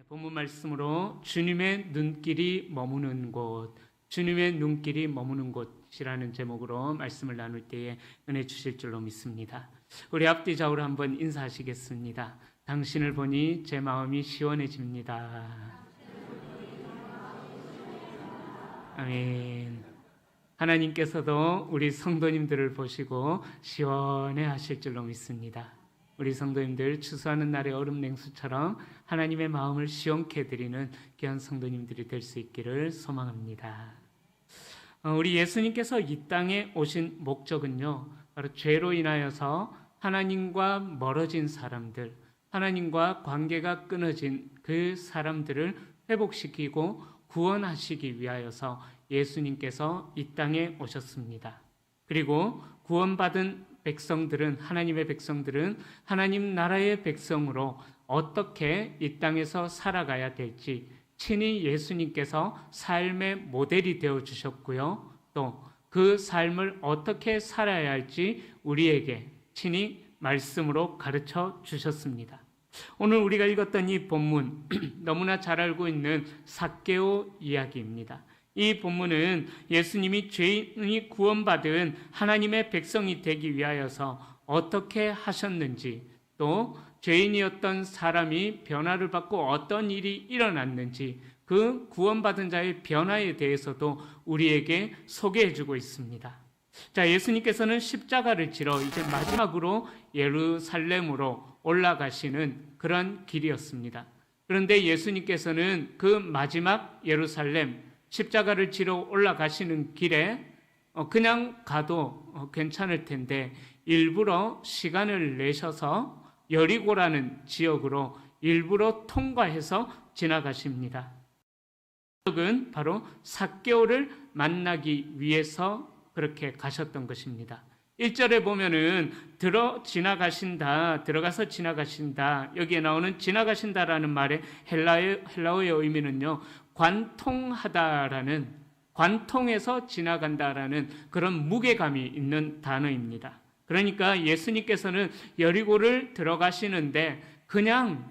본문 말씀으로 주님의 눈길이 머무는 곳, 주님의 눈길이 머무는 곳이라는 제목으로 말씀을 나눌 때에 은혜 주실 줄로 믿습니다. 우리 앞뒤 좌우로 한번 인사하시겠습니다. 당신을 보니 제 마음이 시원해집니다. 아멘. 하나님께서도 우리 성도님들을 보시고 시원해 하실 줄로 믿습니다. 우리 성도님들 추수하는 날의 얼음 냉수처럼 하나님의 마음을 시원케 해드리는 귀한 성도님들이 될 수 있기를 소망합니다. 우리 예수님께서 이 땅에 오신 목적은요, 바로 죄로 인하여서 하나님과 멀어진 사람들, 하나님과 관계가 끊어진 그 사람들을 회복시키고 구원하시기 위하여서 예수님께서 이 땅에 오셨습니다. 그리고 구원받은 백성들은, 하나님의 백성들은 하나님 나라의 백성으로 어떻게 이 땅에서 살아가야 될지 친히 예수님께서 삶의 모델이 되어 주셨고요. 또 그 삶을 어떻게 살아야 할지 우리에게 친히 말씀으로 가르쳐 주셨습니다. 오늘 우리가 읽었던 이 본문, 너무나 잘 알고 있는 삭개오 이야기입니다. 이 본문은 예수님이 죄인이 구원받은 하나님의 백성이 되기 위하여서 어떻게 하셨는지, 또 죄인이었던 사람이 변화를 받고 어떤 일이 일어났는지, 그 구원받은 자의 변화에 대해서도 우리에게 소개해 주고 있습니다. 자, 예수님께서는 십자가를 지러 이제 마지막으로 예루살렘으로 올라가시는 그런 길이었습니다. 그런데 예수님께서는 그 마지막 예루살렘, 십자가를 지러 올라가시는 길에 그냥 가도 괜찮을 텐데 일부러 시간을 내셔서 여리고라는 지역으로 일부러 통과해서 지나가십니다. 은 바로 삭개오를 만나기 위해서 그렇게 가셨던 것입니다. 1절에 보면은 들어가서 지나가신다. 여기에 나오는 지나가신다라는 말의 헬라어의 의미는요, 관통해서 지나간다라는 그런 무게감이 있는 단어입니다. 그러니까 예수님께서는 여리고를 들어가시는데 그냥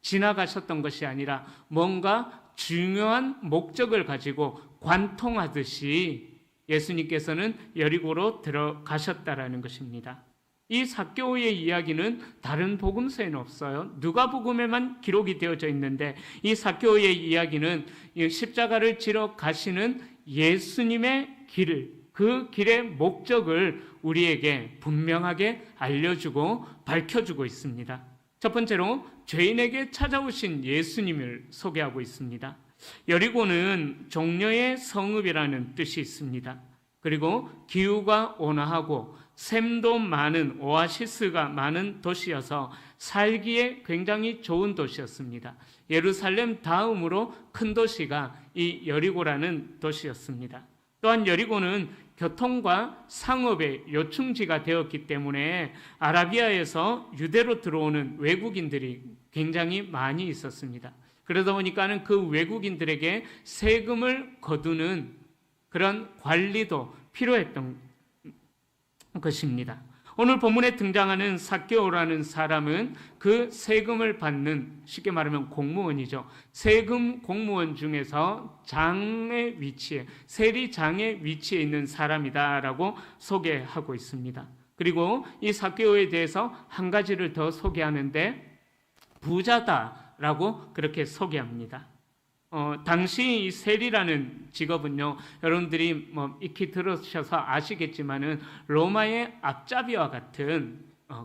지나가셨던 것이 아니라 뭔가 중요한 목적을 가지고 관통하듯이 예수님께서는 여리고로 들어가셨다라는 것입니다. 이 삭개오의 이야기는 다른 복음서에는 없어요. 누가복음에만 기록이 되어져 있는데 이 삭개오의 이야기는 십자가를 지러 가시는 예수님의 길을, 그 길의 목적을 우리에게 분명하게 알려주고 밝혀주고 있습니다. 첫 번째로 죄인에게 찾아오신 예수님을 소개하고 있습니다. 여리고는 종려의 성읍이라는 뜻이 있습니다. 그리고 기후가 온화하고 샘도 많은 오아시스가 많은 도시여서 살기에 굉장히 좋은 도시였습니다. 예루살렘 다음으로 큰 도시가 이 여리고라는 도시였습니다. 또한 여리고는 교통과 상업의 요충지가 되었기 때문에 아라비아에서 유대로 들어오는 외국인들이 굉장히 많이 있었습니다. 그러다 보니까는 그 외국인들에게 세금을 거두는 그런 관리도 필요했던 것입니다. 오늘 본문에 등장하는 삭개오라는 사람은 그 세금을 받는, 쉽게 말하면 공무원이죠. 세금 공무원 중에서 장의 위치에, 세리장의 위치에 있는 사람이다라고 소개하고 있습니다. 그리고 이 삭개오에 대해서 한 가지를 더 소개하는데 부자다라고 그렇게 소개합니다. 당시 이 세리라는 직업은요, 여러분들이 익히 들으셔서 아시겠지만은 로마의 앞잡이와 같은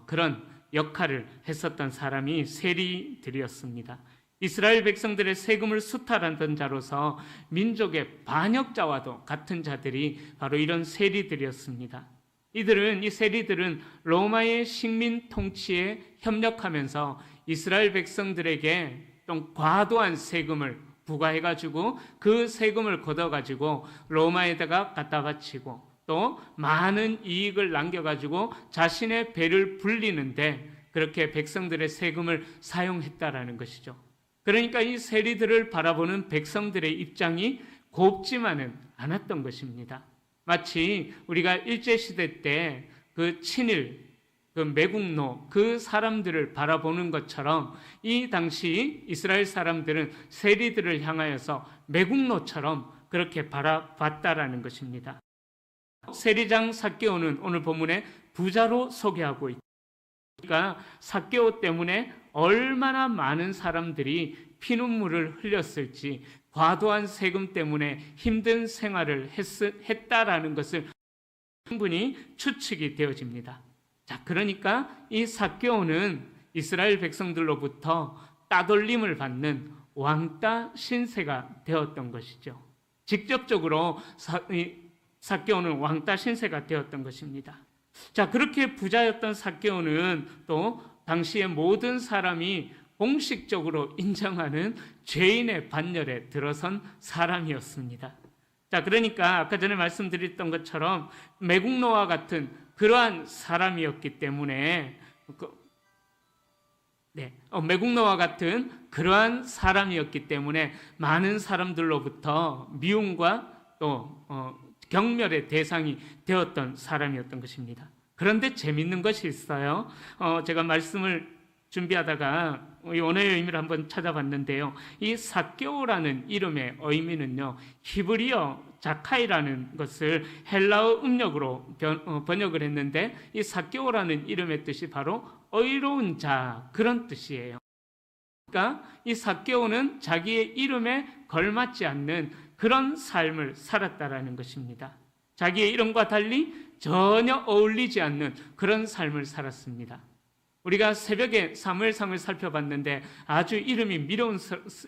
그런 역할을 했었던 사람이 세리들이었습니다. 이스라엘 백성들의 세금을 수탈하던 자로서 민족의 반역자와도 같은 자들이 바로 이런 세리들이었습니다. 이 세리들은 로마의 식민 통치에 협력하면서 이스라엘 백성들에게 좀 과도한 세금을 부과해가지고 그 세금을 걷어가지고 로마에다가 갖다 바치고 또 많은 이익을 남겨가지고 자신의 배를 불리는데 그렇게 백성들의 세금을 사용했다라는 것이죠. 그러니까 이 세리들을 바라보는 백성들의 입장이 곱지만은 않았던 것입니다. 마치 우리가 일제시대 때 그 친일 그 매국노 그 사람들을 바라보는 것처럼 이 당시 이스라엘 사람들은 세리들을 향하여서 매국노처럼 그렇게 바라봤다라는 것입니다. 세리장 삭개오는 오늘 본문에 부자로 소개하고 있다. 그러니까 삭개오 때문에 얼마나 많은 사람들이 피눈물을 흘렸을지, 과도한 세금 때문에 힘든 생활을 했다라는 것을 충분히 추측이 되어집니다. 자, 그러니까 이 삭개오는 이스라엘 백성들로부터 따돌림을 받는 왕따 신세가 되었던 것이죠. 직접적으로 삭개오는 왕따 신세가 되었던 것입니다. 자, 그렇게 부자였던 삭개오는 또 당시의 모든 사람이 공식적으로 인정하는 죄인의 반열에 들어선 사람이었습니다. 자, 그러니까 아까 전에 말씀드렸던 것처럼 매국노와 같은 그러한 사람이었기 때문에 매국노와 같은 그러한 사람이었기 때문에 많은 사람들로부터 미움과 또 경멸의 대상이 되었던 사람이었던 것입니다. 그런데 재밌는 것이 있어요. 제가 말씀을 준비하다가 오늘의 의미를 한번 찾아봤는데요. 이 삭개오라는 이름의 의미는요, 히브리어 자카이라는 것을 헬라어 음력으로 번역을 했는데, 이 삭개오라는 이름의 뜻이 바로 의로운 자, 그런 뜻이에요. 그러니까 이 삭개오는 자기의 이름에 걸맞지 않는 그런 삶을 살았다라는 것입니다. 자기의 이름과 달리 전혀 어울리지 않는 그런 삶을 살았습니다. 우리가 새벽에 사무엘상을 살펴봤는데 아주 이름이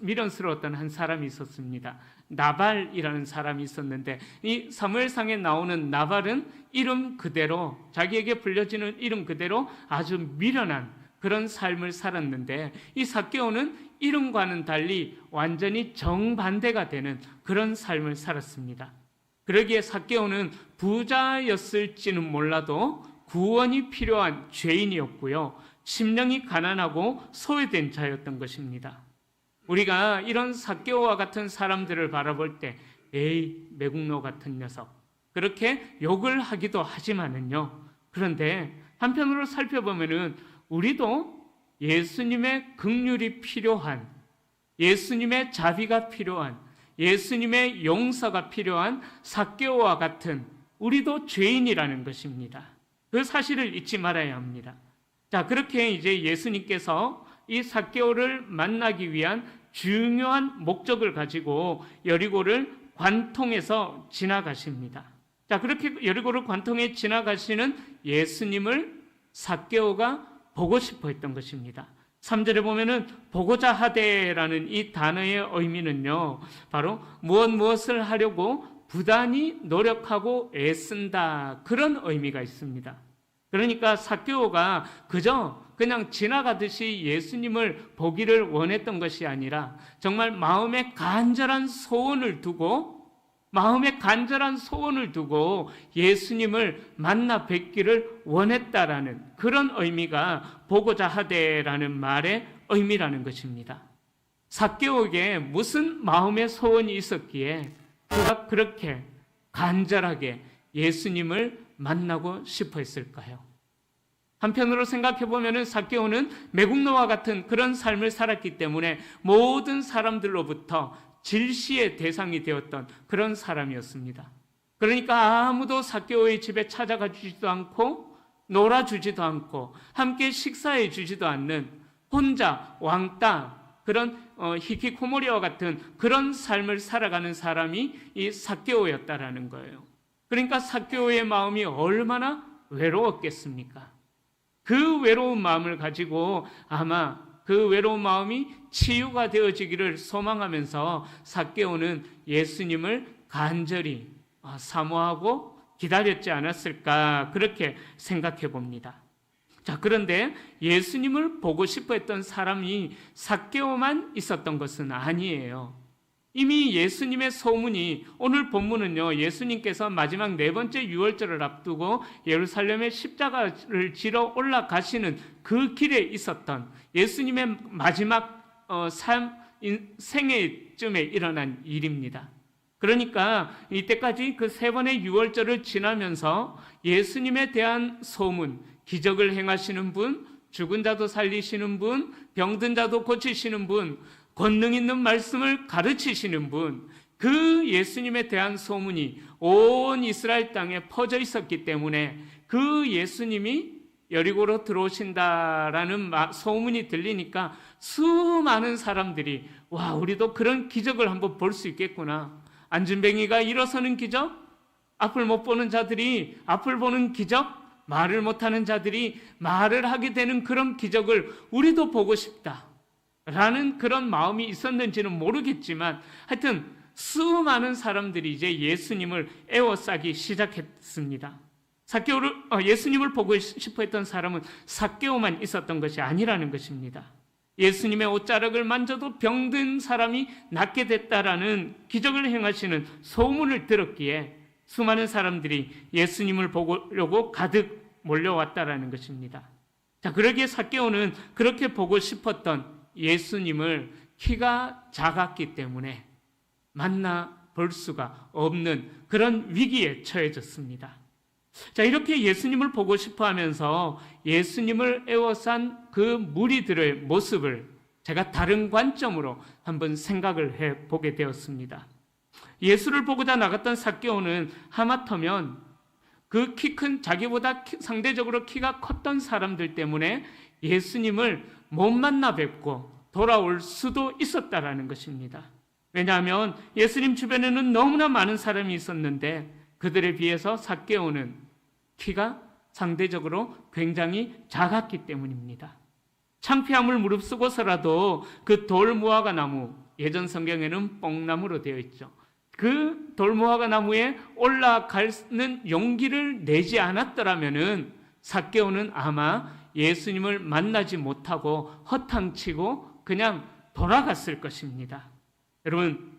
미련스러웠던 한 사람이 있었습니다. 나발이라는 사람이 있었는데, 이 사무엘상에 나오는 나발은 이름 그대로, 자기에게 불려지는 이름 그대로 아주 미련한 그런 삶을 살았는데, 이 삭개오는 이름과는 달리 완전히 정반대가 되는 그런 삶을 살았습니다. 그러기에 삭개오는 부자였을지는 몰라도 구원이 필요한 죄인이었고요, 심령이 가난하고 소외된 자였던 것입니다. 우리가 이런 삭개오와 같은 사람들을 바라볼 때 에이, 매국노 같은 녀석, 그렇게 욕을 하기도 하지만은요, 그런데 한편으로 살펴보면은 우리도 예수님의 긍휼이 필요한, 예수님의 자비가 필요한, 예수님의 용서가 필요한 삭개오와 같은 우리도 죄인이라는 것입니다. 그 사실을 잊지 말아야 합니다. 자, 그렇게 이제 예수님께서 이 삭개오를 만나기 위한 중요한 목적을 가지고 여리고를 관통해서 지나가십니다. 자, 그렇게 여리고를 관통해 지나가시는 예수님을 삭개오가 보고 싶어 했던 것입니다. 3절에 보면은 보고자 하되라는 이 단어의 의미는요, 바로 무엇을 하려고 부단히 노력하고 애쓴다, 그런 의미가 있습니다. 그러니까 삭개오가 그냥 지나가듯이 예수님을 보기를 원했던 것이 아니라 정말 마음에 간절한 소원을 두고 예수님을 만나 뵙기를 원했다라는 그런 의미가 보고자 하되라는 말의 의미라는 것입니다. 삭개오에게 무슨 마음의 소원이 있었기에 그가 그렇게 간절하게 예수님을 만나고 싶어 했을까요? 한편으로 생각해 보면 삭개오는 매국노와 같은 그런 삶을 살았기 때문에 모든 사람들로부터 질시의 대상이 되었던 그런 사람이었습니다. 그러니까 아무도 삭개오의 집에 찾아가 주지도 않고 놀아주지도 않고 함께 식사해 주지도 않는 혼자 왕따, 그런 히키코모리와 같은 그런 삶을 살아가는 사람이 이 삭개오였다라는 거예요. 그러니까 삭개오의 마음이 얼마나 외로웠겠습니까? 그 외로운 마음을 가지고 아마 그 외로운 마음이 치유가 되어지기를 소망하면서 삭개오는 예수님을 간절히 사모하고 기다렸지 않았을까, 그렇게 생각해 봅니다. 자, 그런데 예수님을 보고 싶어 했던 사람이 삭개오만 있었던 것은 아니에요. 이미 예수님의 소문이, 오늘 본문은요, 예수님께서 마지막 4번째 유월절을 앞두고 예루살렘에 십자가를 지러 올라가시는 그 길에 있었던 예수님의 마지막 생애쯤에 일어난 일입니다. 그러니까 이때까지 그 3번의 유월절을 지나면서 예수님에 대한 소문, 기적을 행하시는 분, 죽은 자도 살리시는 분, 병든 자도 고치시는 분, 권능 있는 말씀을 가르치시는 분, 그 예수님에 대한 소문이 온 이스라엘 땅에 퍼져 있었기 때문에 그 예수님이 여리고로 들어오신다라는 소문이 들리니까 수많은 사람들이 와, 우리도 그런 기적을 한번 볼 수 있겠구나. 안진뱅이가 일어서는 기적, 앞을 못 보는 자들이 앞을 보는 기적, 말을 못하는 자들이 말을 하게 되는 그런 기적을 우리도 보고 싶다라는 그런 마음이 있었는지는 모르겠지만 하여튼 수많은 사람들이 이제 예수님을 에워싸기 시작했습니다. 예수님을 보고 싶어 했던 사람은 삭개오만 있었던 것이 아니라는 것입니다. 예수님의 옷자락을 만져도 병든 사람이 낫게 됐다라는 기적을 행하시는 소문을 들었기에 수많은 사람들이 예수님을 보려고 가득 몰려왔다라는 것입니다. 자, 그러기에 삭개오는 그렇게 보고 싶었던 예수님을 키가 작았기 때문에 만나 볼 수가 없는 그런 위기에 처해졌습니다. 자, 이렇게 예수님을 보고 싶어 하면서 예수님을 에워싼 그 무리들의 모습을 제가 다른 관점으로 한번 생각을 해 보게 되었습니다. 예수를 보고자 나갔던 삭개오는 하마터면 그 키 큰, 자기보다 상대적으로 키가 컸던 사람들 때문에 예수님을 못 만나 뵙고 돌아올 수도 있었다라는 것입니다. 왜냐하면 예수님 주변에는 너무나 많은 사람이 있었는데 그들에 비해서 삭개오는 키가 상대적으로 굉장히 작았기 때문입니다. 창피함을 무릅쓰고서라도 그 돌무화과 나무, 예전 성경에는 뽕나무로 되어 있죠. 그 돌무화과 나무에 올라가는 용기를 내지 않았더라면은 삭개오는 아마 예수님을 만나지 못하고 허탕치고 그냥 돌아갔을 것입니다. 여러분,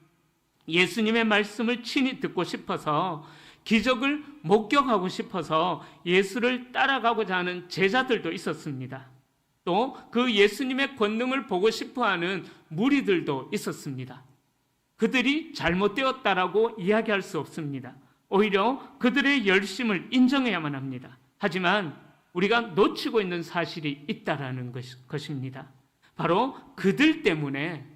예수님의 말씀을 친히 듣고 싶어서 기적을 목격하고 싶어서 예수를 따라가고자 하는 제자들도 있었습니다. 또 그 예수님의 권능을 보고 싶어하는 무리들도 있었습니다. 그들이 잘못되었다라고 이야기할 수 없습니다. 오히려 그들의 열심을 인정해야만 합니다. 하지만 우리가 놓치고 있는 사실이 있다라는 것입니다. 바로 그들 때문에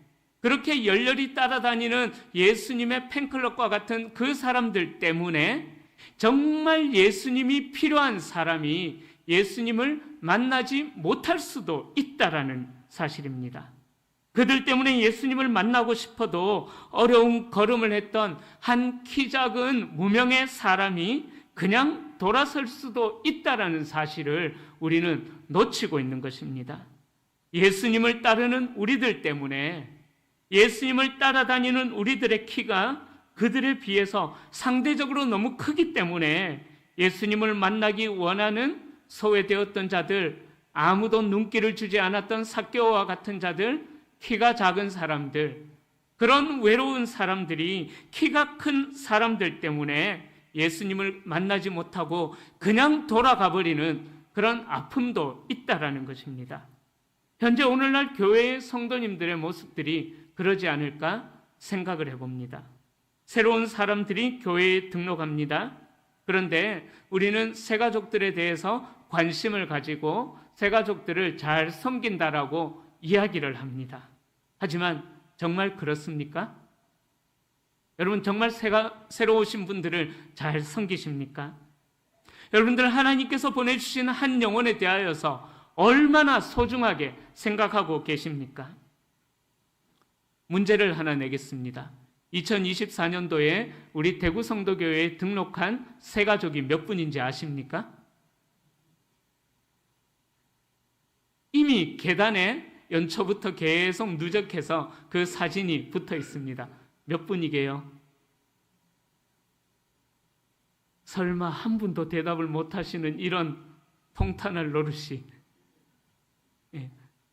그렇게 열렬히 따라다니는 예수님의 팬클럽과 같은 그 사람들 때문에 정말 예수님이 필요한 사람이 예수님을 만나지 못할 수도 있다라는 사실입니다. 그들 때문에 예수님을 만나고 싶어도 어려운 걸음을 했던 한 키 작은 무명의 사람이 그냥 돌아설 수도 있다라는 사실을 우리는 놓치고 있는 것입니다. 예수님을 따르는 우리들 때문에 예수님을 따라다니는 우리들의 키가 그들에 비해서 상대적으로 너무 크기 때문에 예수님을 만나기 원하는 소외되었던 자들, 아무도 눈길을 주지 않았던 삭개오와 같은 자들, 키가 작은 사람들, 그런 외로운 사람들이 키가 큰 사람들 때문에 예수님을 만나지 못하고 그냥 돌아가 버리는 그런 아픔도 있다라는 것입니다. 현재 오늘날 교회의 성도님들의 모습들이 그러지 않을까 생각을 해봅니다. 새로운 사람들이 교회에 등록합니다. 그런데 우리는 새가족들에 대해서 관심을 가지고 새가족들을 잘 섬긴다라고 이야기를 합니다. 하지만 정말 그렇습니까? 여러분, 정말 새로 오신 분들을 잘 섬기십니까? 여러분들, 하나님께서 보내주신 한 영혼에 대하여서 얼마나 소중하게 생각하고 계십니까? 문제를 하나 내겠습니다. 2024년도에 우리 대구 성도교회에 등록한 새가족이 몇 분인지 아십니까? 이미 계단에 연초부터 계속 누적해서 그 사진이 붙어 있습니다. 몇 분이게요? 설마 한 분도 대답을 못 하시는 이런 통탄할 노릇이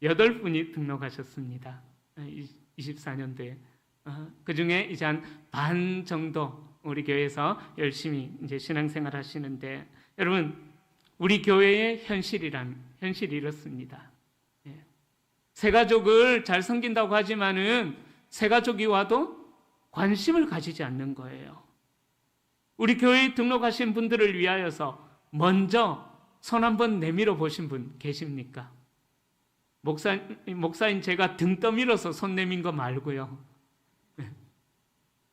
8분이 등록하셨습니다. 24년도에. 그 중에 이제 한 반 정도 우리 교회에서 열심히 이제 신앙생활 하시는데, 여러분, 우리 교회의 현실이 이렇습니다. 새가족을 잘 섬긴다고 하지만은 새가족이 와도 관심을 가지지 않는 거예요. 우리 교회에 등록하신 분들을 위하여서 먼저 손 한번 내밀어 보신 분 계십니까? 목사인 제가 등 떠밀어서 손 내민 거 말고요.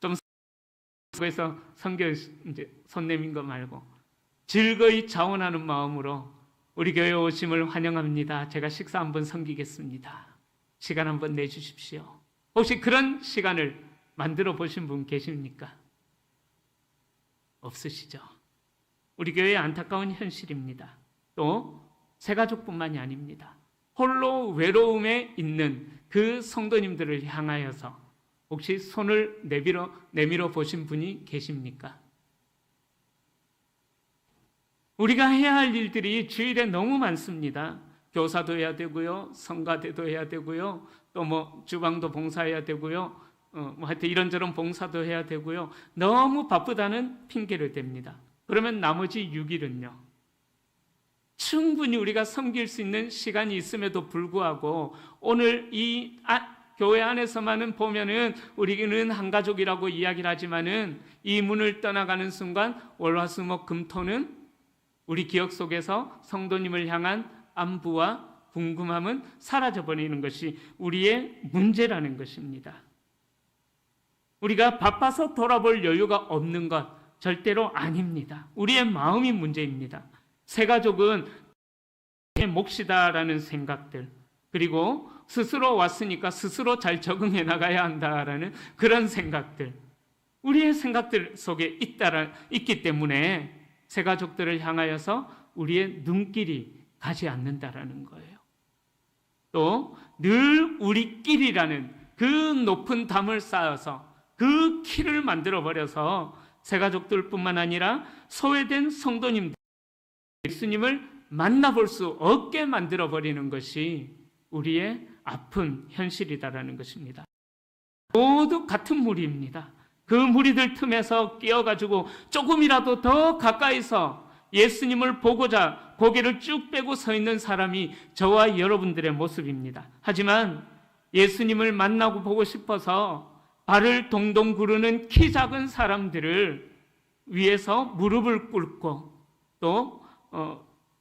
좀 그래서 성경 이제 손 내민 거 말고 즐거이 자원하는 마음으로 우리 교회 오심을 환영합니다. 제가 식사 한번 섬기겠습니다. 시간 한번 내주십시오. 혹시 그런 시간을 만들어 보신 분 계십니까? 없으시죠? 우리 교회의 안타까운 현실입니다. 또 새가족뿐만이 아닙니다. 홀로 외로움에 있는 그 성도님들을 향하여서 혹시 손을 내밀어 보신 분이 계십니까? 우리가 해야 할 일들이 주일에 너무 많습니다. 교사도 해야 되고요, 성가대도 해야 되고요, 또 뭐 주방도 봉사해야 되고요, 하여튼 이런저런 봉사도 해야 되고요. 너무 바쁘다는 핑계를 댑니다. 그러면 나머지 6일은요. 충분히 우리가 섬길 수 있는 시간이 있음에도 불구하고 오늘 이 교회 안에서만은 보면은 우리는 한 가족이라고 이야기를 하지만은 이 문을 떠나가는 순간 월화수목금토는 우리 기억 속에서 성도님을 향한 안부와 궁금함은 사라져버리는 것이 우리의 문제라는 것입니다. 우리가 바빠서 돌아볼 여유가 없는 것 절대로 아닙니다. 우리의 마음이 문제입니다. 새가족은 내 몫이다라는 생각들, 그리고 스스로 왔으니까 스스로 잘 적응해 나가야 한다라는 그런 생각들, 우리의 생각들 속에 있기 때문에 새가족들을 향하여서 우리의 눈길이 가지 않는다라는 거예요. 또 늘 우리끼리라는 그 높은 담을 쌓아서 그 키를 만들어버려서 새가족들뿐만 아니라 소외된 성도님들, 예수님을 만나볼 수 없게 만들어버리는 것이 우리의 아픈 현실이다라는 것입니다. 모두 같은 무리입니다. 그 무리들 틈에서 끼어가지고 조금이라도 더 가까이서 예수님을 보고자 고개를 쭉 빼고 서 있는 사람이 저와 여러분들의 모습입니다. 하지만 예수님을 만나고 보고 싶어서 발을 동동 구르는 키 작은 사람들을 위해서 무릎을 꿇고 또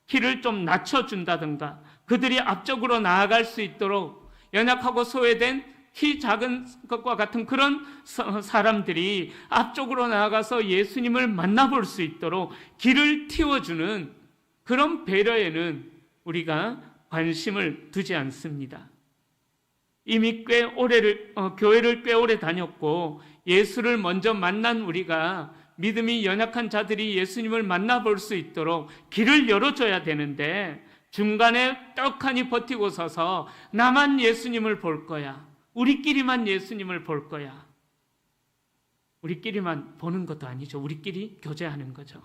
키를 좀 낮춰준다든가 그들이 앞쪽으로 나아갈 수 있도록 연약하고 소외된 키 작은 것과 같은 그런 사람들이 앞쪽으로 나아가서 예수님을 만나볼 수 있도록 길을 틔워주는 그런 배려에는 우리가 관심을 두지 않습니다. 이미 교회를 꽤 오래 다녔고 예수를 먼저 만난 우리가 믿음이 연약한 자들이 예수님을 만나볼 수 있도록 길을 열어줘야 되는데 중간에 떡하니 버티고 서서 나만 예수님을 볼 거야, 우리끼리만 예수님을 볼 거야. 우리끼리만 보는 것도 아니죠. 우리끼리 교제하는 거죠.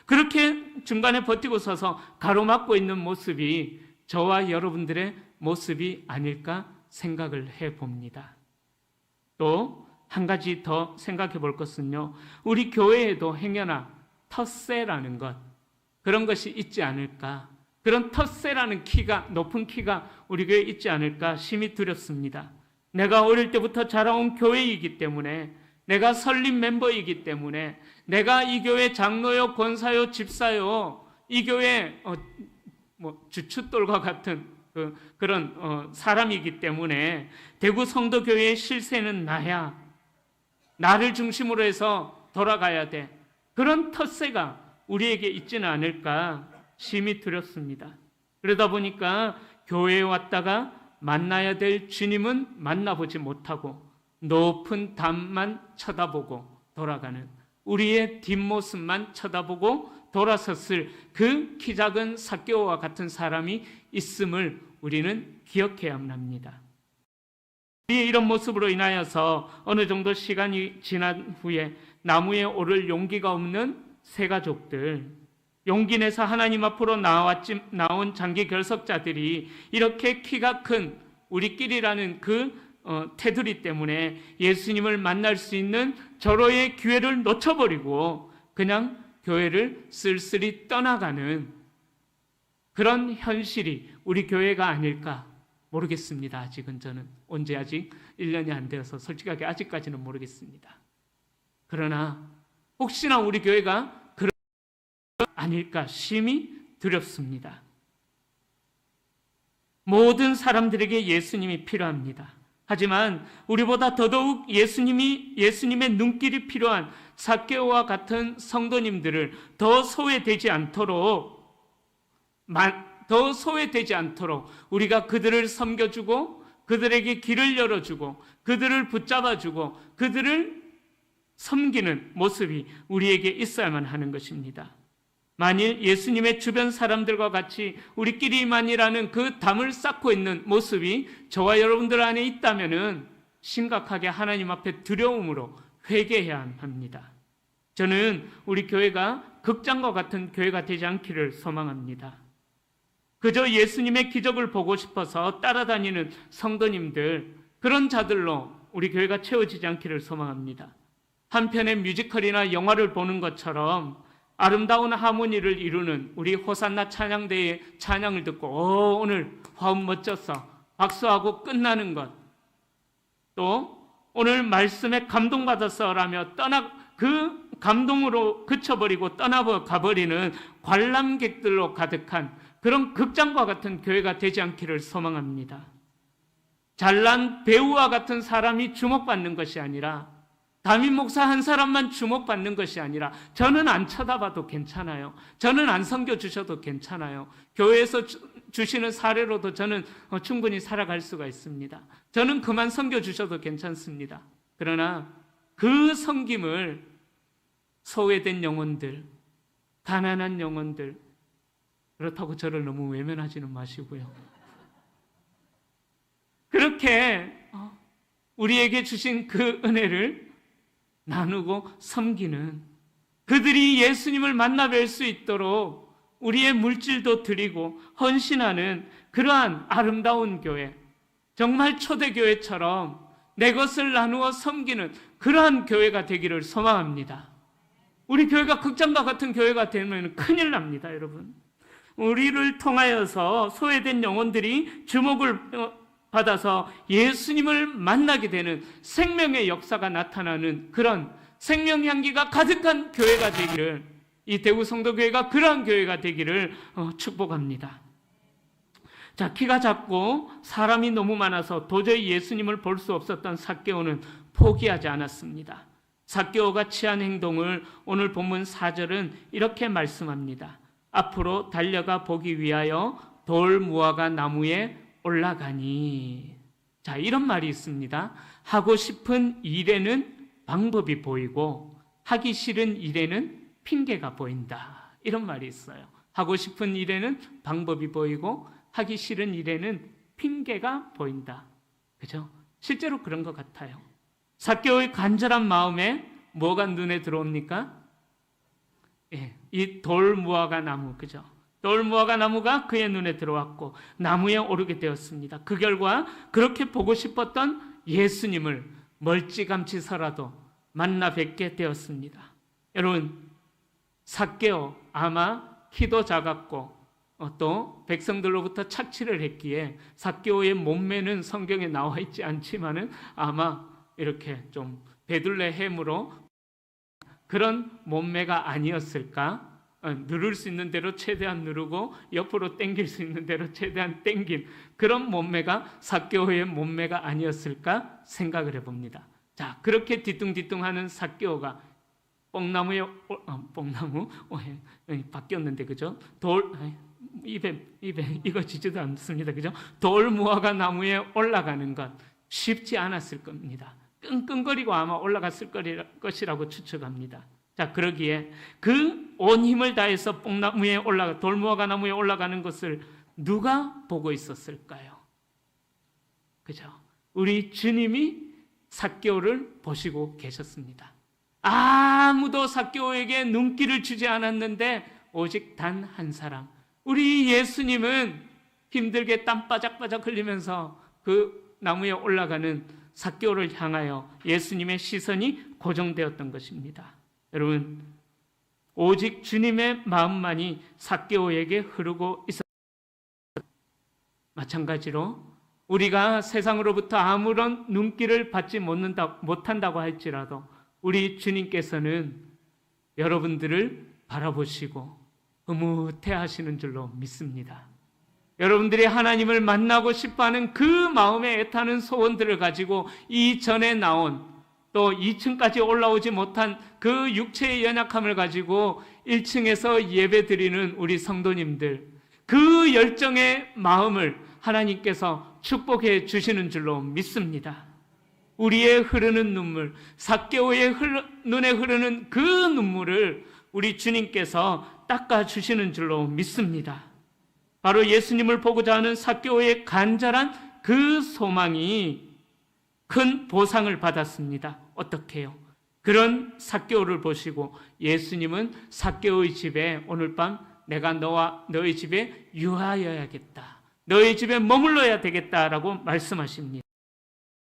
그렇게 중간에 버티고 서서 가로막고 있는 모습이 저와 여러분들의 모습이 아닐까 생각을 해봅니다. 또 한 가지 더 생각해 볼 것은요, 우리 교회에도 행여나 텃세라는 것, 그런 것이 있지 않을까, 그런 텃세라는 높은 키가 우리 교회에 있지 않을까 심히 두렵습니다. 내가 어릴 때부터 자라온 교회이기 때문에, 내가 설립 멤버이기 때문에, 내가 이 교회 장로요, 권사요, 집사요, 이 교회 주춧돌과 같은 그런 사람이기 때문에 대구 성도교회의 실세는 나야, 나를 중심으로 해서 돌아가야 돼, 그런 텃세가 우리에게 있지는 않을까 심히 두렵습니다. 그러다 보니까 교회에 왔다가 만나야 될 주님은 만나보지 못하고 높은 담만 쳐다보고 돌아가는, 우리의 뒷모습만 쳐다보고 돌아섰을 그 키 작은 삭개오와 같은 사람이 있음을 우리는 기억해야만 합니다. 우리의 이런 모습으로 인하여서 어느 정도 시간이 지난 후에 나무에 오를 용기가 없는 새가족들, 용기 내서 하나님 앞으로 나온 장기 결석자들이 이렇게 키가 큰 우리끼리라는 그 테두리 때문에 예수님을 만날 수 있는 절호의 기회를 놓쳐버리고 그냥 교회를 쓸쓸히 떠나가는 그런 현실이 우리 교회가 아닐까 모르겠습니다. 아직은 저는 아직 1년이 안 되어서 솔직하게 아직까지는 모르겠습니다. 그러나 혹시나 우리 교회가 그런 아닐까 심히 두렵습니다. 모든 사람들에게 예수님이 필요합니다. 하지만 우리보다 더더욱 예수님의 눈길이 필요한 삭개오와 같은 성도님들을 더 소외되지 않도록 우리가 그들을 섬겨주고 그들에게 길을 열어주고 그들을 붙잡아주고 그들을 섬기는 모습이 우리에게 있어야만 하는 것입니다. 만일 예수님의 주변 사람들과 같이 우리끼리만이라는 그 담을 쌓고 있는 모습이 저와 여러분들 안에 있다면 심각하게 하나님 앞에 두려움으로 회개해야 합니다. 저는 우리 교회가 극장과 같은 교회가 되지 않기를 소망합니다. 그저 예수님의 기적을 보고 싶어서 따라다니는 성도님들, 그런 자들로 우리 교회가 채워지지 않기를 소망합니다. 한편의 뮤지컬이나 영화를 보는 것처럼 아름다운 하모니를 이루는 우리 호산나 찬양대의 찬양을 듣고 오늘 화음 멋졌어 박수하고 끝나는 것, 또 오늘 말씀에 감동받았어라며 그 감동으로 그쳐버리고 떠나가버리는 관람객들로 가득한 그런 극장과 같은 교회가 되지 않기를 소망합니다. 잘난 배우와 같은 사람이 주목받는 것이 아니라, 담임 목사 한 사람만 주목받는 것이 아니라, 저는 안 쳐다봐도 괜찮아요. 저는 안 섬겨주셔도 괜찮아요. 교회에서 주시는 사례로도 저는 충분히 살아갈 수가 있습니다. 저는 그만 섬겨주셔도 괜찮습니다. 그러나 그 섬김을 소외된 영혼들, 가난한 영혼들, 그렇다고 저를 너무 외면하지는 마시고요. 그렇게 우리에게 주신 그 은혜를 나누고 섬기는, 그들이 예수님을 만나 뵐 수 있도록 우리의 물질도 드리고 헌신하는 그러한 아름다운 교회, 정말 초대교회처럼 내 것을 나누어 섬기는 그러한 교회가 되기를 소망합니다. 우리 교회가 극장과 같은 교회가 되면 큰일 납니다, 여러분. 우리를 통하여서 소외된 영혼들이 주목을 받아서 예수님을 만나게 되는 생명의 역사가 나타나는 그런 생명향기가 가득한 교회가 되기를, 이 대구 성도교회가 그러한 교회가 되기를 축복합니다. 자, 키가 작고 사람이 너무 많아서 도저히 예수님을 볼 수 없었던 삭개오는 포기하지 않았습니다. 삭개오가 취한 행동을 오늘 본문 4절은 이렇게 말씀합니다. 앞으로 달려가 보기 위하여 돌 무화과 나무에 올라가니. 자, 이런 말이 있습니다. 하고 싶은 일에는 방법이 보이고 하기 싫은 일에는 핑계가 보인다. 이런 말이 있어요. 하고 싶은 일에는 방법이 보이고 하기 싫은 일에는 핑계가 보인다. 그죠? 실제로 그런 것 같아요. 삭개오의 간절한 마음에 뭐가 눈에 들어옵니까? 이 돌무화과 나무, 그죠? 돌무화과 나무가 그의 눈에 들어왔고 나무에 오르게 되었습니다. 그 결과 그렇게 보고 싶었던 예수님을 멀찌감치서라도 만나 뵙게 되었습니다. 여러분, 삭개오 아마 키도 작았고 또 백성들로부터 착취를 했기에 삭개오의 몸매는 성경에 나와 있지 않지만은 아마 이렇게 좀 베들레헴으로 그런 몸매가 아니었을까? 누를 수 있는 대로 최대한 누르고 옆으로 당길 수 있는 대로 최대한 당긴 그런 몸매가 삭개오의 몸매가 아니었을까 생각을 해봅니다. 자, 그렇게 뒤뚱뒤뚱하는 삭개오가 뽕나무 바뀌었는데, 그죠? 입에 익어지지도 않습니다, 그죠? 돌무화과 나무에 올라가는 것 쉽지 않았을 겁니다. 끙끙거리고 아마 올라갔을 것이라고 추측합니다. 자, 그러기에 그 온 힘을 다해서 돌무화과 나무에 올라가는 것을 누가 보고 있었을까요? 그죠? 우리 주님이 삭개오를 보시고 계셨습니다. 아무도 삭개오에게 눈길을 주지 않았는데 오직 단 한 사람, 우리 예수님은 힘들게 땀 바짝바짝 흘리면서 그 나무에 올라가는 삭개오를 향하여 예수님의 시선이 고정되었던 것입니다. 여러분, 오직 주님의 마음만이 삭개오에게 흐르고 있었습니다. 마찬가지로 우리가 세상으로부터 아무런 눈길을 받지 못한다고 할지라도 우리 주님께서는 여러분들을 바라보시고 흐뭇해 하시는 줄로 믿습니다. 여러분들이 하나님을 만나고 싶어하는 그 마음에 애타는 소원들을 가지고 이전에 나온 또 2층까지 올라오지 못한 그 육체의 연약함을 가지고 1층에서 예배드리는 우리 성도님들, 그 열정의 마음을 하나님께서 축복해 주시는 줄로 믿습니다. 우리의 흐르는 눈물, 삭개오의 눈에 흐르는 그 눈물을 우리 주님께서 닦아주시는 줄로 믿습니다. 바로 예수님을 보고자 하는 삭개오의 간절한 그 소망이 큰 보상을 받았습니다. 어떻게요? 그런 삭개오를 보시고 예수님은 삭개오의 집에 오늘 밤 내가 너와 너의 집에 유하여야겠다. 너의 집에 머물러야 되겠다라고 말씀하십니다.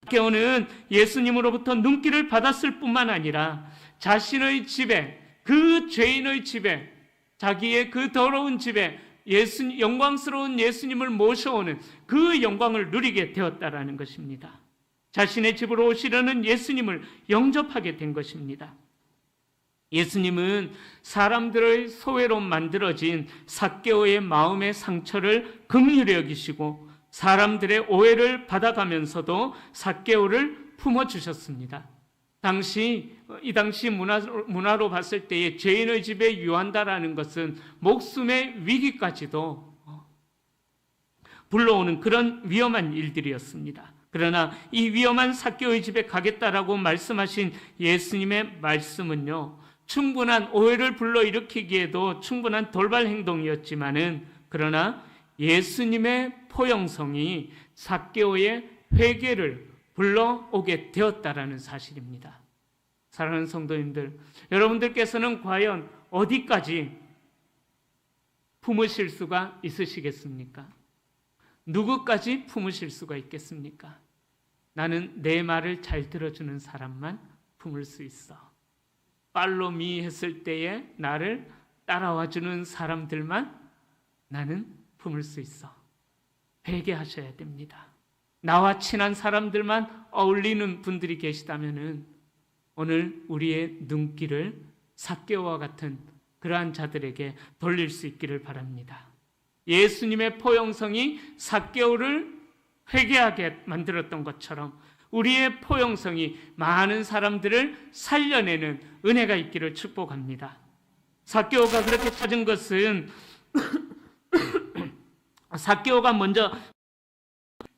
삭개오는 예수님으로부터 눈길을 받았을 뿐만 아니라 자신의 집에, 그 죄인의 집에, 자기의 그 더러운 집에 영광스러운 예수님을 모셔오는 그 영광을 누리게 되었다라는 것입니다. 자신의 집으로 오시려는 예수님을 영접하게 된 것입니다. 예수님은 사람들의 소외로 만들어진 삭개오의 마음의 상처를 긍휼히 여기시고 사람들의 오해를 받아가면서도 삭개오를 품어주셨습니다. 이 당시 문화로 봤을 때에 죄인의 집에 유한다라는 것은 목숨의 위기까지도 불러오는 그런 위험한 일들이었습니다. 그러나 이 위험한 삭개오의 집에 가겠다라고 말씀하신 예수님의 말씀은요, 충분한 오해를 불러일으키기에도 충분한 돌발 행동이었지만은, 그러나 예수님의 포용성이 삭개오의 회개를 불러오게 되었다라는 사실입니다. 사랑하는 성도님들, 여러분들께서는 과연 어디까지 품으실 수가 있으시겠습니까? 누구까지 품으실 수가 있겠습니까? 나는 내 말을 잘 들어주는 사람만 품을 수 있어. 팔로우 미 했을 때에 나를 따라와주는 사람들만 나는 품을 수 있어. 회개하셔야 됩니다. 나와 친한 사람들만 어울리는 분들이 계시다면은 오늘 우리의 눈길을 삭개오와 같은 그러한 자들에게 돌릴 수 있기를 바랍니다. 예수님의 포용성이 삭개오를 회개하게 만들었던 것처럼 우리의 포용성이 많은 사람들을 살려내는 은혜가 있기를 축복합니다. 삭개오가 그렇게 찾은 것은 삭개오가 먼저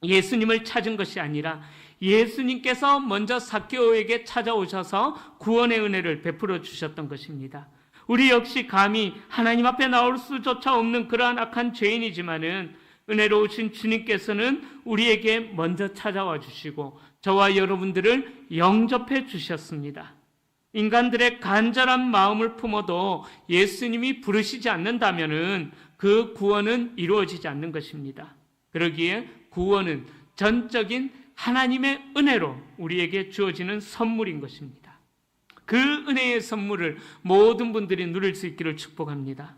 예수님을 찾은 것이 아니라 예수님께서 먼저 삭개오에게 찾아오셔서 구원의 은혜를 베풀어 주셨던 것입니다. 우리 역시 감히 하나님 앞에 나올 수조차 없는 그러한 악한 죄인이지만은 은혜로우신 주님께서는 우리에게 먼저 찾아와 주시고 저와 여러분들을 영접해 주셨습니다. 인간들의 간절한 마음을 품어도 예수님이 부르시지 않는다면은 그 구원은 이루어지지 않는 것입니다. 그러기에 구원은 전적인 하나님의 은혜로 우리에게 주어지는 선물인 것입니다. 그 은혜의 선물을 모든 분들이 누릴 수 있기를 축복합니다.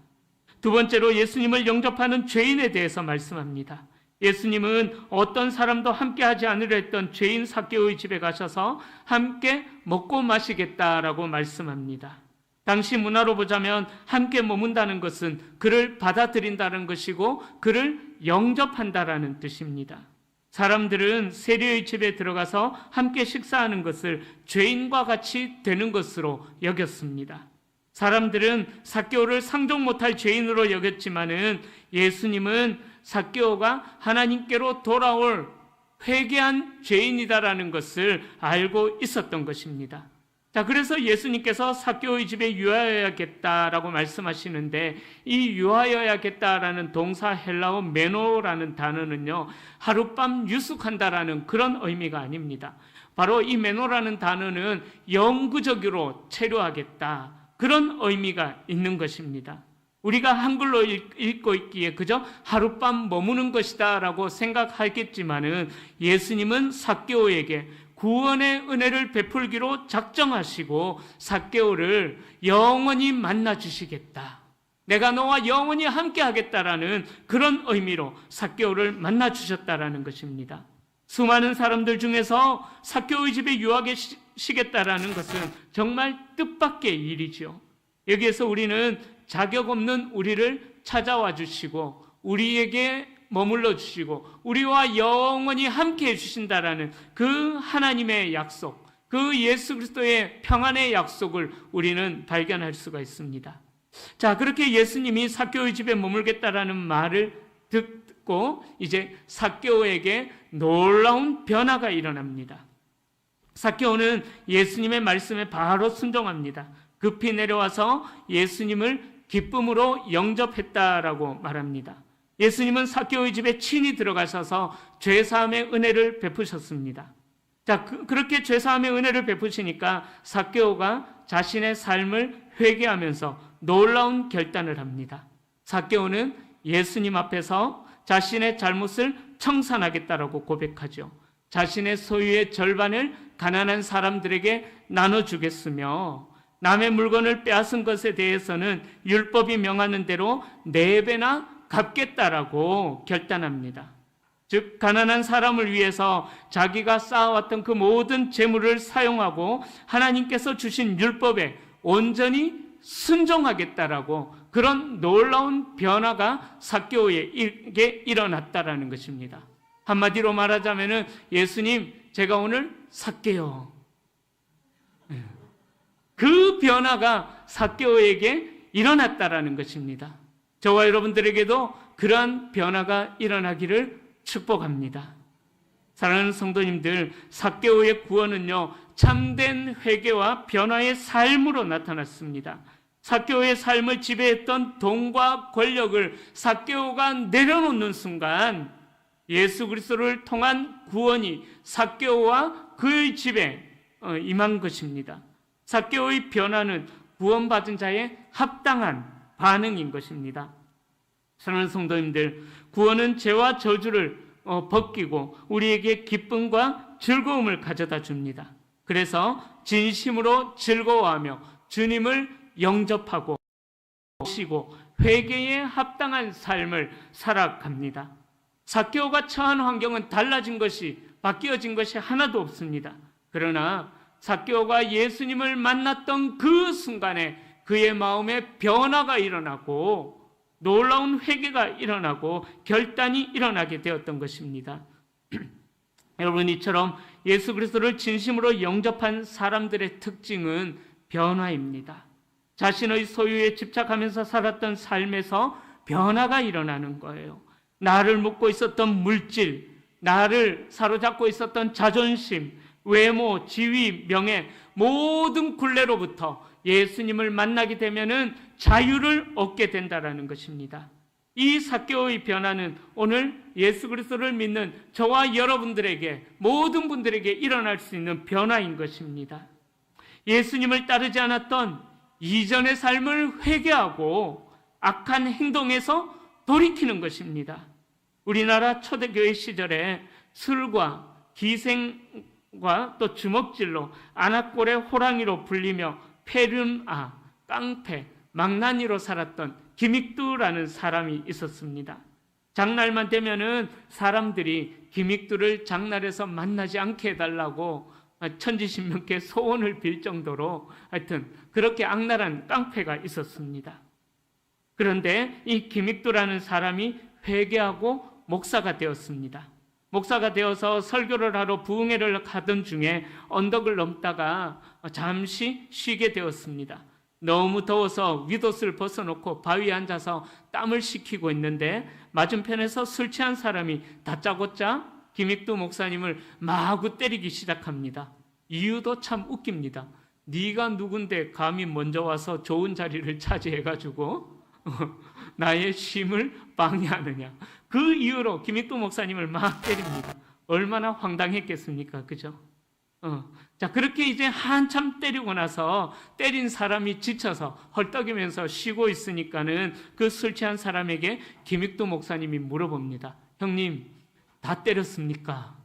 두 번째로 예수님을 영접하는 죄인에 대해서 말씀합니다. 예수님은 어떤 사람도 함께 하지 않으려 했던 죄인 삭개오의 집에 가셔서 함께 먹고 마시겠다라고 말씀합니다. 당시 문화로 보자면 함께 머문다는 것은 그를 받아들인다는 것이고 그를 영접한다라는 뜻입니다. 사람들은 세리의 집에 들어가서 함께 식사하는 것을 죄인과 같이 되는 것으로 여겼습니다. 사람들은 삭개오를 상종 못할 죄인으로 여겼지만은 예수님은 삭개오가 하나님께로 돌아올 회개한 죄인이다라는 것을 알고 있었던 것입니다. 자, 그래서 예수님께서 삭개오의 집에 유하여야겠다라고 말씀하시는데 이 유하여야겠다라는 동사 헬라어 메노라는 단어는요, 하룻밤 유숙한다라는 그런 의미가 아닙니다. 바로 이 메노라는 단어는 영구적으로 체류하겠다, 그런 의미가 있는 것입니다. 우리가 한글로 읽고 있기에 그저 하룻밤 머무는 것이다 라고 생각하겠지만은 예수님은 삭개오에게 구원의 은혜를 베풀기로 작정하시고 삭개오를 영원히 만나 주시겠다, 내가 너와 영원히 함께 하겠다라는 그런 의미로 삭개오를 만나 주셨다라는 것입니다. 수많은 사람들 중에서 삭개오의 집에 유하시겠다라는 것은 정말 뜻밖의 일이죠. 여기에서 우리는 자격 없는 우리를 찾아와 주시고 우리에게 머물러 주시고 우리와 영원히 함께 해주신다라는 그 하나님의 약속, 그 예수 그리스도의 평안의 약속을 우리는 발견할 수가 있습니다. 자, 그렇게 예수님이 삭개오의 집에 머물겠다라는 말을 듣고 이제 삭개오에게 놀라운 변화가 일어납니다. 삭개오는 예수님의 말씀에 바로 순종합니다. 급히 내려와서 예수님을 기쁨으로 영접했다라고 말합니다. 예수님은 삭개오의 집에 친히 들어가셔서 죄사함의 은혜를 베푸셨습니다. 자, 그렇게 죄사함의 은혜를 베푸시니까 삭개오가 자신의 삶을 회개하면서 놀라운 결단을 합니다. 삭개오는 예수님 앞에서 자신의 잘못을 청산하겠다라고 고백하죠. 자신의 소유의 절반을 가난한 사람들에게 나눠주겠으며 남의 물건을 빼앗은 것에 대해서는 율법이 명하는 대로 4배나 갚겠다라고 결단합니다. 즉 가난한 사람을 위해서 자기가 쌓아왔던 그 모든 재물을 사용하고 하나님께서 주신 율법에 온전히 순종하겠다라고 그런 놀라운 변화가 삭개오에게 일어났다라는 것입니다. 한마디로 말하자면은 예수님, 제가 오늘 삭개요. 그 변화가 삭개오에게 일어났다라는 것입니다. 저와 여러분들에게도 그러한 변화가 일어나기를 축복합니다. 사랑하는 성도님들, 삭개오의 구원은요, 참된 회개와 변화의 삶으로 나타났습니다. 삭개오의 삶을 지배했던 돈과 권력을 삭개오가 내려놓는 순간 예수 그리스도를 통한 구원이 삭개오와 그의 집에 임한 것입니다. 삭개오의 변화는 구원받은 자의 합당한 반응인 것입니다. 사랑하는 성도님들, 구원은 죄와 저주를 벗기고 우리에게 기쁨과 즐거움을 가져다 줍니다. 그래서 진심으로 즐거워하며 주님을 영접하고 모시고 회개에 합당한 삶을 살아갑니다. 삭개오가 처한 환경은 달라진 것이, 바뀌어진 것이 하나도 없습니다. 그러나 삭개오가 예수님을 만났던 그 순간에 그의 마음에 변화가 일어나고 놀라운 회개가 일어나고 결단이 일어나게 되었던 것입니다. 여러분, 이처럼 예수 그리스도를 진심으로 영접한 사람들의 특징은 변화입니다. 자신의 소유에 집착하면서 살았던 삶에서 변화가 일어나는 거예요. 나를 묶고 있었던 물질, 나를 사로잡고 있었던 자존심, 외모, 지위, 명예, 모든 굴레로부터 예수님을 만나게 되면은 자유를 얻게 된다라는 것입니다. 이 삭개오의 변화는 오늘 예수 그리스도를 믿는 저와 여러분들에게, 모든 분들에게 일어날 수 있는 변화인 것입니다. 예수님을 따르지 않았던 이전의 삶을 회개하고 악한 행동에서 돌이키는 것입니다. 우리나라 초대교회 시절에 술과 기생과 또 주먹질로 안악골의 호랑이로 불리며 폐륜아, 깡패, 망나니로 살았던 김익두라는 사람이 있었습니다. 장날만 되면은 사람들이 김익두를 장날에서 만나지 않게 해달라고 천지신명께 소원을 빌 정도로 하여튼 그렇게 악랄한 깡패가 있었습니다. 그런데 이 김익두라는 사람이 회개하고 목사가 되었습니다. 목사가 되어서 설교를 하러 부흥회를 가던 중에 언덕을 넘다가 잠시 쉬게 되었습니다. 너무 더워서 윗옷을 벗어놓고 바위에 앉아서 땀을 식히고 있는데 맞은편에서 술 취한 사람이 다짜고짜 김익두 목사님을 마구 때리기 시작합니다. 이유도 참 웃깁니다. 네가 누군데 감히 먼저 와서 좋은 자리를 차지해가지고 나의 쉼을 방해하느냐. 그 이유로 김익두 목사님을 막 때립니다. 얼마나 황당했겠습니까? 그죠? 자, 그렇게 이제 한참 때리고 나서 때린 사람이 지쳐서 헐떡이면서 쉬고 있으니까는 그 술 취한 사람에게 김익두 목사님이 물어봅니다. 형님, 다 때렸습니까?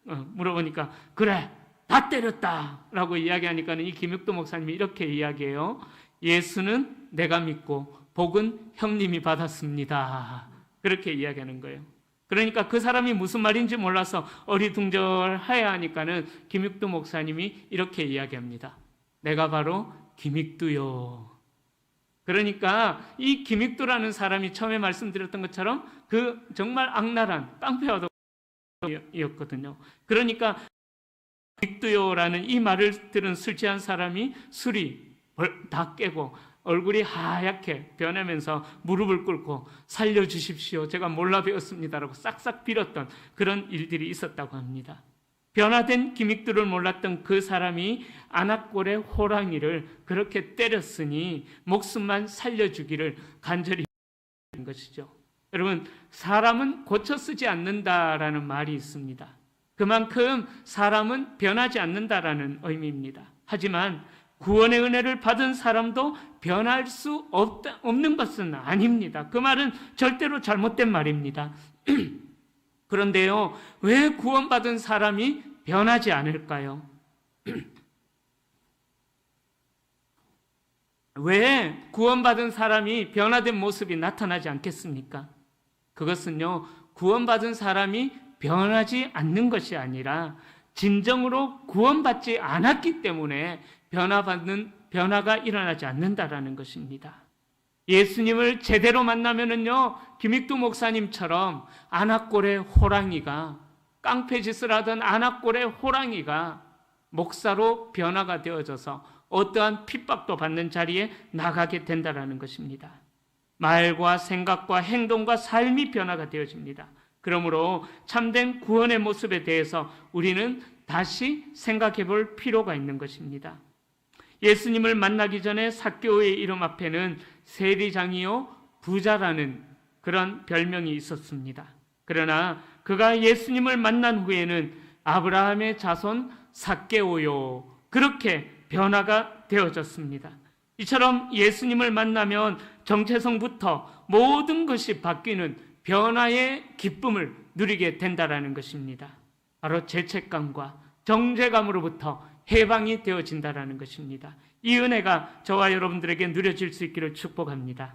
물어보니까 그래, 다 때렸다 라고 이야기하니까는 이 김익두 목사님이 이렇게 이야기해요. 예수는 내가 믿고 복은 형님이 받았습니다. 그렇게 이야기하는 거예요. 그러니까 그 사람이 무슨 말인지 몰라서 어리둥절해야 하니까는 김익두 목사님이 이렇게 이야기합니다. 내가 바로 김익두요. 그러니까 이 김익도라는 사람이 처음에 말씀드렸던 것처럼 그 정말 악랄한 깡패였거든요. 그러니까 김익도요라는 이 말을 들은 술 취한 사람이 술이 다 깨고 얼굴이 하얗게 변하면서 무릎을 꿇고 살려주십시오. 제가 몰라 배웠습니다라고 싹싹 빌었던 그런 일들이 있었다고 합니다. 변화된 김익도를 몰랐던 그 사람이 안악골의 호랑이를 그렇게 때렸으니 목숨만 살려주기를 간절히 한 것이죠. 여러분, 사람은 고쳐 쓰지 않는다라는 말이 있습니다. 그만큼 사람은 변하지 않는다라는 의미입니다. 하지만 구원의 은혜를 받은 사람도 변할 수 없는 것은 아닙니다. 그 말은 절대로 잘못된 말입니다. 그런데요, 왜 구원받은 사람이 변하지 않을까요? 왜 구원받은 사람이 변화된 모습이 나타나지 않겠습니까? 그것은요, 구원받은 사람이 변하지 않는 것이 아니라 진정으로 구원받지 않았기 때문에 변화가 일어나지 않는다라는 것입니다. 예수님을 제대로 만나면은요, 김익두 목사님처럼 안악골의 호랑이가, 깡패짓을 하던 안악골의 호랑이가 목사로 변화가 되어져서 어떠한 핍박도 받는 자리에 나가게 된다라는 것입니다. 말과 생각과 행동과 삶이 변화가 되어집니다. 그러므로 참된 구원의 모습에 대해서 우리는 다시 생각해 볼 필요가 있는 것입니다. 예수님을 만나기 전에 삭개오의 이름 앞에는 세리장이요 부자라는 그런 별명이 있었습니다. 그러나 그가 예수님을 만난 후에는 아브라함의 자손 삭개오요 그렇게 변화가 되어졌습니다. 이처럼 예수님을 만나면 정체성부터 모든 것이 바뀌는 변화의 기쁨을 누리게 된다라는 것입니다. 바로 죄책감과 정죄감으로부터 해방이 되어진다라는 것입니다. 이 은혜가 저와 여러분들에게 누려질 수 있기를 축복합니다.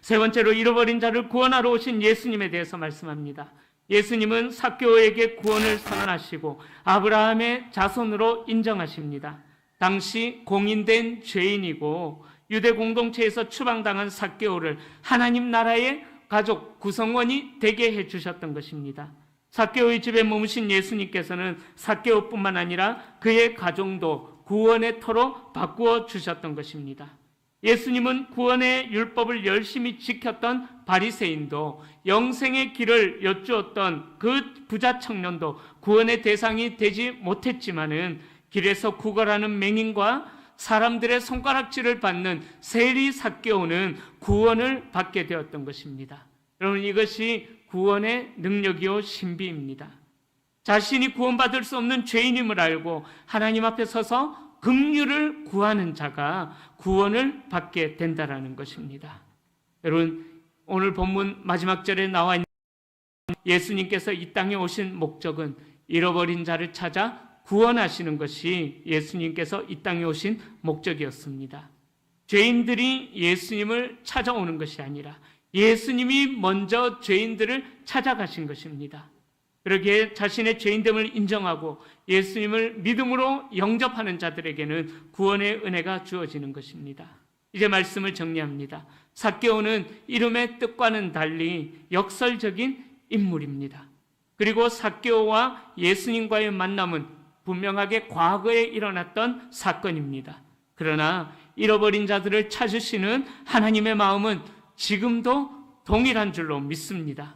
세 번째로 잃어버린 자를 구원하러 오신 예수님에 대해서 말씀합니다. 예수님은 삭개오에게 구원을 선언하시고 아브라함의 자손으로 인정하십니다. 당시 공인된 죄인이고 유대 공동체에서 추방당한 삭개오를 하나님 나라의 가족 구성원이 되게 해주셨던 것입니다. 삭개오의 집에 머무신 예수님께서는 삭개오뿐만 아니라 그의 가정도 구원의 터로 바꾸어 주셨던 것입니다. 예수님은 구원의 율법을 열심히 지켰던 바리새인도 영생의 길을 여쭈었던 그 부자 청년도 구원의 대상이 되지 못했지만은 길에서 구걸하는 맹인과 사람들의 손가락질을 받는 세리 삭개오는 구원을 받게 되었던 것입니다. 여러분, 이것이 구원의 능력이요 신비입니다. 자신이 구원받을 수 없는 죄인임을 알고 하나님 앞에 서서 긍휼을 구하는 자가 구원을 받게 된다라는 것입니다. 여러분, 오늘 본문 마지막 절에 나와 있는 예수님께서 이 땅에 오신 목적은 잃어버린 자를 찾아 구원하시는 것이 예수님께서 이 땅에 오신 목적이었습니다. 죄인들이 예수님을 찾아오는 것이 아니라 예수님이 먼저 죄인들을 찾아가신 것입니다. 그러기에 자신의 죄인됨을 인정하고 예수님을 믿음으로 영접하는 자들에게는 구원의 은혜가 주어지는 것입니다. 이제 말씀을 정리합니다. 삭개오는 이름의 뜻과는 달리 역설적인 인물입니다. 그리고 삭개오와 예수님과의 만남은 분명하게 과거에 일어났던 사건입니다. 그러나 잃어버린 자들을 찾으시는 하나님의 마음은 지금도 동일한 줄로 믿습니다.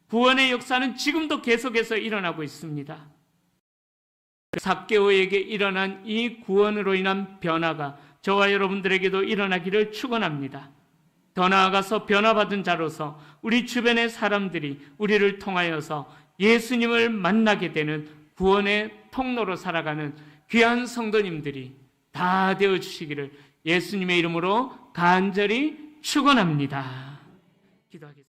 구원의 역사는 지금도 계속해서 일어나고 있습니다. 삭개오에게 일어난 이 구원으로 인한 변화가 저와 여러분들에게도 일어나기를 축원합니다. 더 나아가서 변화받은 자로서 우리 주변의 사람들이 우리를 통하여서 예수님을 만나게 되는 구원의 통로로 살아가는 귀한 성도님들이 다 되어주시기를 예수님의 이름으로 간절히 축원합니다. 기도하겠습니다.